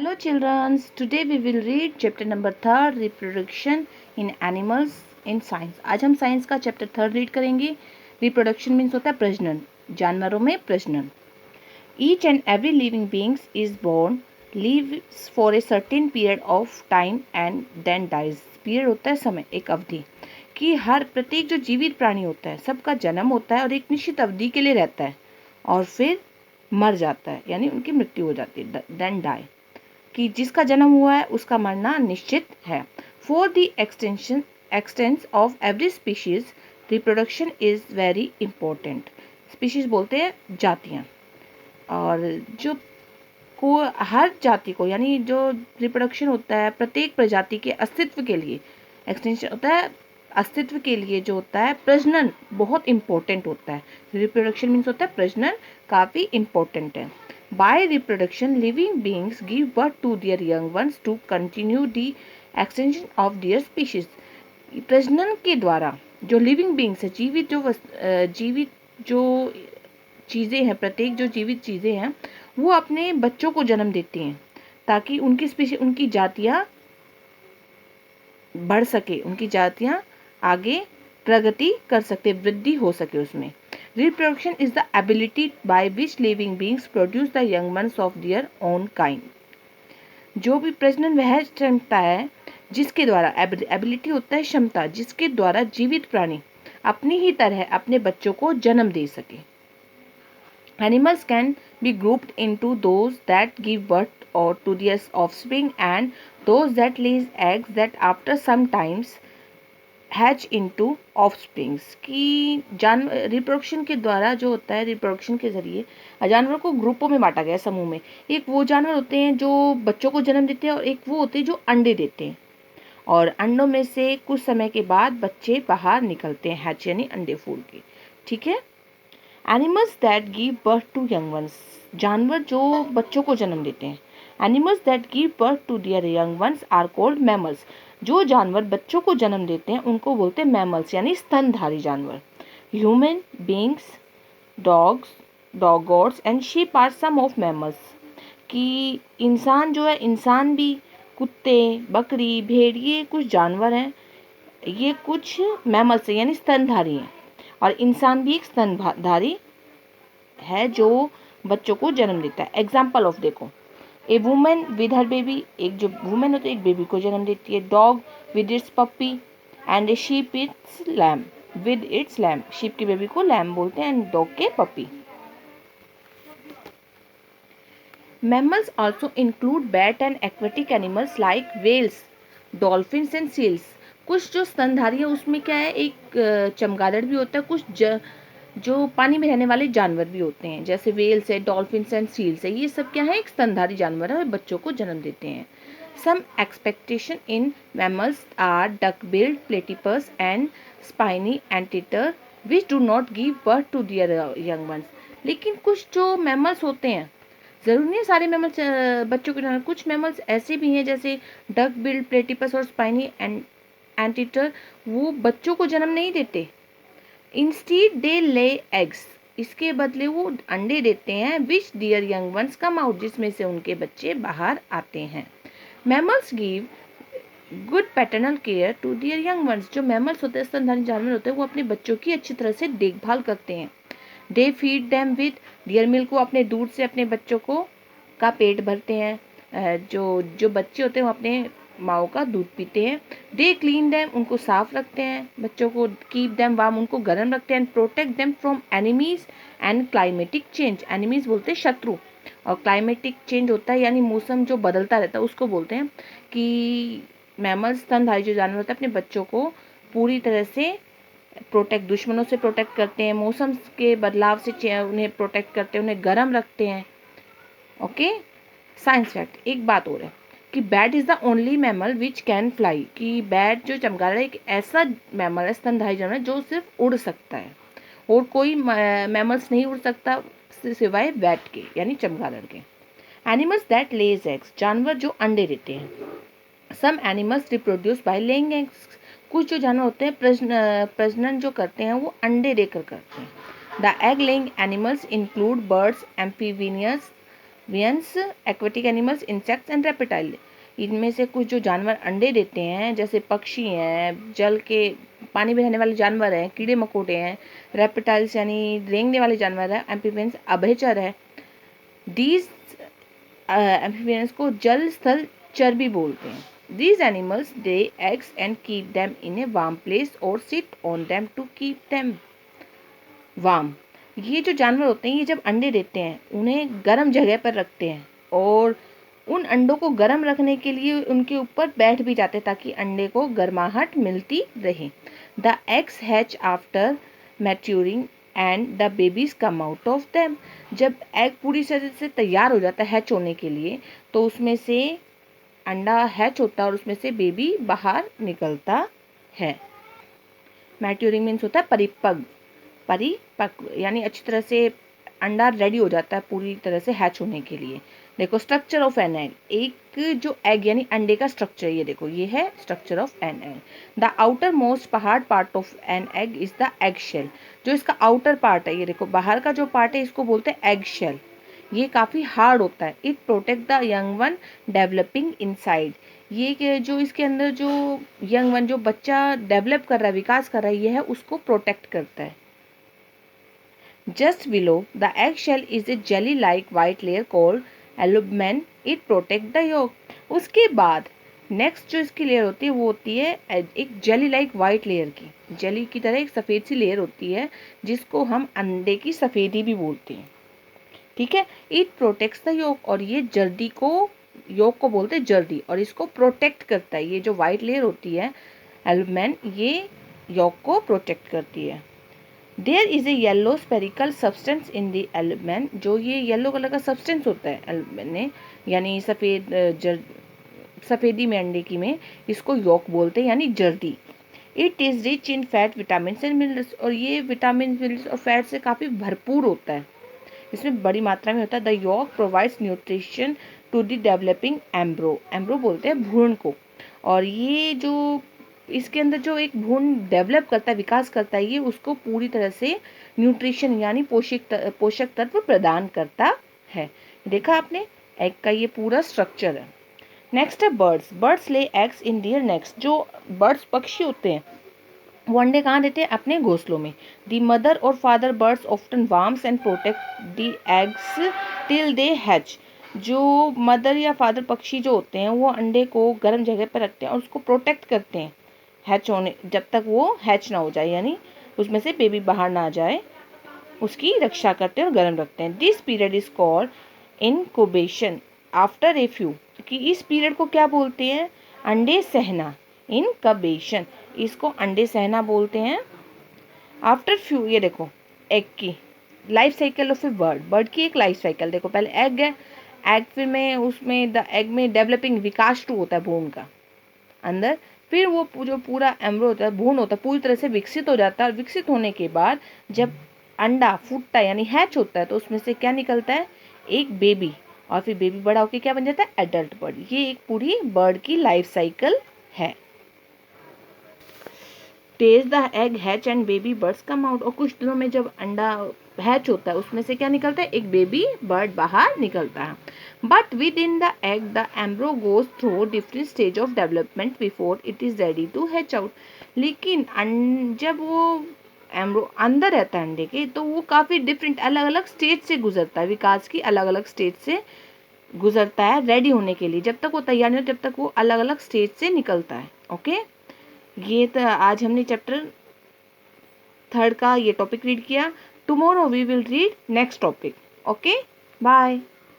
Hello children, today we will read chapter number 3 reproduction in animals in science. आज हम science का chapter 3 read करेंगे. Reproduction means होता है प्रजनन, जानवरों में प्रजनन. Each and every living beings is born, lives for a certain period of time and then dies. Period होता है समय, एक अवधि कि हर प्रत्येक जो जीवित प्राणी होता है सबका जन्म होता है और एक निश्चित अवधि के लिए रहता है और फिर मर जाता है, यानी उनकी मृत्यु हो जाती है, देन डाई. कि जिसका जन्म हुआ है उसका मरना निश्चित है. For the expanse of every species reproduction is very important. Species बोलते हैं जातियाँ, और जो को हर जाति को, यानी जो रिप्रोडक्शन होता है प्रत्येक प्रजाति के अस्तित्व के लिए, एक्सटेंशन होता है अस्तित्व के लिए, जो होता है प्रजनन बहुत इंपॉर्टेंट होता है. रिप्रोडक्शन मीन्स होता है प्रजनन काफ़ी इंपॉर्टेंट है. By reproduction, living beings give birth to their young ones to continue the extension of their species. प्रजनन के द्वारा जो लिविंग बींग्स है, जीवित जो चीज़ें हैं, प्रत्येक जो जीवित चीज़ें हैं वो अपने बच्चों को जन्म देती हैं ताकि उनकी स्पीशीज, उनकी जातियाँ बढ़ सके, उनकी जातियाँ आगे प्रगति कर सकते, वृद्धि हो सके उसमें. Reproduction is the ability by which living beings produce the young ones of their own kind. जो भी प्रजनन वह क्षमता है जिसके द्वारा, एबिलिटी होता है क्षमता, जिसके द्वारा जीवित प्राणी अपनी ही तरह अपने बच्चों को जन्म दे सके. Animals can be grouped into those that give birth or to their offspring and those that lays eggs that after some times hatch into offsprings. कि रिप्रोडक्शन के द्वारा जो होता है, रिप्रोडक्शन के जरिए जानवरों को ग्रुपों में बांटा गया है, समूह में. एक वो जानवर होते हैं जो बच्चों को जन्म देते हैं और एक वो होते हैं जो अंडे देते हैं, और अंडों में से कुछ समय के बाद बच्चे बाहर निकलते हैं, हैच यानी अंडे फूल के. ठीक है. Animals that give birth to young ones, जानवर जो बच्चों को जन्म देते हैं. Animals that give birth to their young ones are called mammals. जो जानवर बच्चों को जन्म देते हैं उनको बोलते हैं मैमल्स, यानी स्तनधारी जानवर. Human beings, dogs, goats and sheep are some of mammals. कि इंसान जो है, इंसान भी, कुत्ते, बकरी, भेड़, ये कुछ जानवर हैं, ये कुछ मैमल्स हैं यानी स्तनधारी हैं. और इंसान भी एक स्तनधारी है जो बच्चों को जन्म देता है. एग्जाम्पल ऑफ देखो, ए वुमेन विद हर बेबी, एक जो वुमेन होती है एक बेबी को जन्म देती है. Dog with its puppy and a sheep its lamb, with its lamb, sheep के बेबी को लैम बोलते हैं एंड डॉग के puppy. Mammals also include bat and aquatic animals like whales, dolphins and seals. कुछ जो स्तनधारी है उसमें क्या है, एक चमगादड़ भी होता है, कुछ जो पानी में रहने वाले जानवर भी होते हैं, जैसे वेल्स है, डॉल्फिन्स एंड सील्स है. ये सब क्या है, एक स्तनधारी जानवर है, बच्चों को जन्म देते हैं. Some expectation in mammals are duck billed, platypus and spiny anteater which do not give birth to their young ones. लेकिन कुछ जो मैमल्स होते हैं, ज़रूरी नहीं सारे मैमल्स बच्चों को जन्म, कुछ मैमल्स ऐसे भी हैं जैसे डक बिल्ड, प्लेटिपस और स्पाइनी एंटीटर, वो बच्चों को जन्म नहीं देते. इंस्टीड दे ले एग्स, इसके बदले वो अंडे देते हैं. Which their young ones come out, जिसमें से उनके बच्चे बाहर आते हैं. Mammals give good paternal care to their young ones. जो मैमल्स होते हैं, स्तनधारी जानवर होते हैं, वो अपने बच्चों की अच्छी तरह से देखभाल करते हैं. They feed them with their milk, वो अपने दूध से अपने बच्चों को का पेट भरते हैं. जो बच्चे होते हैं वो अपने माओ का दूध पीते हैं. दे क्लीन देम, उनको साफ रखते हैं बच्चों को. कीप देम वार्म, उनको गर्म रखते हैं. Protect them from enemies and climatic change. Enemies बोलते हैं शत्रु, और क्लाइमेटिक चेंज होता है यानी मौसम जो बदलता रहता है उसको बोलते हैं. कि मैमल्स, स्तनधारी जो जानवर होते हैं, अपने बच्चों को पूरी तरह से प्रोटेक्ट, दुश्मनों से प्रोटेक्ट करते हैं, मौसम के बदलाव से उन्हें प्रोटेक्ट करते हैं, उन्हें गर्म रखते हैं. ओके. साइंस फैक्ट, एक बात और है कि bat is the only mammal which can fly. कि बैट जो चमगादड़ एक ऐसा मैमल है, स्तनधारी जानवर, जो सिर्फ उड़ सकता है, और कोई मैमल्स नहीं उड़ सकता सिवाय बैट के, यानी चमगादड़ के. एनिमल्स दैट लेज एग्स, जानवर जो अंडे देते हैं. Some animals reproduce by laying eggs, कुछ जो जानवर होते हैं प्रजनन जो करते हैं वो अंडे देकर करते हैं. The egg laying animals include birds, amphibians, amphibians, aquatic animals, insects and reptile. इनमें से कुछ जो जानवर अंडे देते हैं जैसे पक्षी हैं, जल के पानी में रहने वाले जानवर हैं, कीड़े मकोड़े हैं, रेप्टाइल्स यानी रेंगने वाले जानवर हैं, एम्फीबियंस अभयचर है। दीज एम्फीबियंस को जल स्थल चर्बी बोलते हैं। These animals they eggs and keep them in a warm place और sit on them to keep them warm. ये जो जानवर होते हैं ये जब अंडे देते हैं उन्हें गर्म जगह पर रखते हैं और उन अंडों को गर्म रखने के लिए उनके ऊपर बैठ भी जाते हैं ताकि अंडे को गर्माहट मिलती रहे। The eggs hatch after maturing and the babies come out of them. जब एग पूरी तरह से तैयार हो जाता है हैच होने के लिए तो उसमें से अंडा हैच होता है और उसमें से बेबी बाहर निकलता है। मैच्योरिंग मीन्स होता है परिपक्व यानी अच्छी तरह से अंडा रेडी हो जाता है पूरी तरह से हैच होने के लिए। देखो स्ट्रक्चर ऑफ एन एग, एक जो एग यानी अंडे का स्ट्रक्चर, ये देखो ये है structure of an egg. The outer most hard part of an egg is the egg shell. जो इसका आउटर पार्ट है, ये देखो बाहर का जो पार्ट है इसको बोलते हैं एग शेल। ये काफ़ी हार्ड होता है। It protect the young one developing inside. ये कि जो इसके अंदर जो यंग वन जो बच्चा डेवलप कर रहा है, विकास कर रहा है, ये है उसको प्रोटेक्ट करता है। Just below the eggshell is a jelly-like white layer called albumen. It protects the yolk. उसके बाद नेक्स्ट जो इसकी लेयर होती है वो होती है एक जेली लाइक वाइट लेयर की, जेली की तरह एक सफ़ेद सी लेयर होती है जिसको हम अंडे की सफ़ेदी भी बोलते हैं। ठीक है, इट प्रोटेक्ट्स द योक, और ये जर्दी को, योक को बोलते हैं जर्दी, और इसको प्रोटेक्ट करता है। ये जो वाइट लेयर होती है एल्बुमेन, ये योक को प्रोटेक्ट करती है। There is a yellow spherical substance in the albumen. जो ये येलो कलर का सब्सटेंस होता है एल्बुमेन में, यानी सफ़ेदी में अंडे की में, इसको योक बोलते हैं यानी जर्दी। It is rich in fat, vitamin and minerals, और ये विटामिन मिनरल्स और फैट से काफ़ी भरपूर होता है, इसमें बड़ी मात्रा में होता है। The yolk provides nutrition to the developing embryo, embryo बोलते हैं भ्रूण को, और ये जो इसके अंदर जो एक भ्रूण डेवलप करता है, विकास करता है, ये उसको पूरी तरह से न्यूट्रिशन यानी पोषक तत्व प्रदान करता है। देखा आपने एग का ये पूरा स्ट्रक्चर है। नेक्स्ट है birds. Birds lay eggs in their next. जो बर्ड्स पक्षी होते हैं वो अंडे कहाँ देते हैं? अपने घोंसलों में। दी मदर और father birds often warms and protect the eggs till they hatch. जो मदर या फादर पक्षी जो होते हैं वो अंडे को गर्म जगह पर रखते हैं और उसको प्रोटेक्ट करते हैं हैच होने, जब तक वो हैच ना हो जाए, यानी उसमें से बेबी बाहर ना आ जाए, उसकी रक्षा करते हैं और गर्म रखते हैं। This period is called incubation after a few, कि इस पीरियड को क्या बोलते हैं? अंडे सहना, इनक्यूबेशन, इसको अंडे सहना बोलते हैं। आफ्टर फ्यू, ये देखो एग की life cycle of A bird, bird की एक लाइफ साइकिल देखो, पहले एग है, एग फिर में उसमें द एग में डेवलपिंग विकास टू होता है भ्रूण का अंदर, फिर वो जो पूरा एम्ब्रो होता है, भ्रूण होता है, पूरी तरह से विकसित हो जाता है, और विकसित होने के बाद जब अंडा फूटता है यानी हैच होता है तो उसमें से क्या निकलता है? एक बेबी, और फिर बेबी बड़ा होकर क्या बन जाता है? Adult bird. ये एक पूरी बर्ड की लाइफ साइकिल है। Days the egg hatch and baby birds come out, और कुछ दिनों में जब अंडा हैच होता है उसमें से क्या निकलता है? एक बेबी बर्ड बाहर निकलता है। But within the egg the embryo goes through different stage of development before it is ready to hatch out. लेकिन जब वो एम्ब्रो अंदर रहता है अंडे के, तो वो काफ़ी डिफरेंट अलग अलग स्टेज से गुजरता है, विकास की अलग अलग स्टेज से गुजरता है रेडी होने के लिए। जब तक वो तैयार नहीं हो, जब तक वो अलग अलग स्टेज से निकलता है। ओके, ये तो आज हमने चैप्टर 3 का ये टॉपिक रीड किया। Tomorrow we will read next topic. Okay, bye.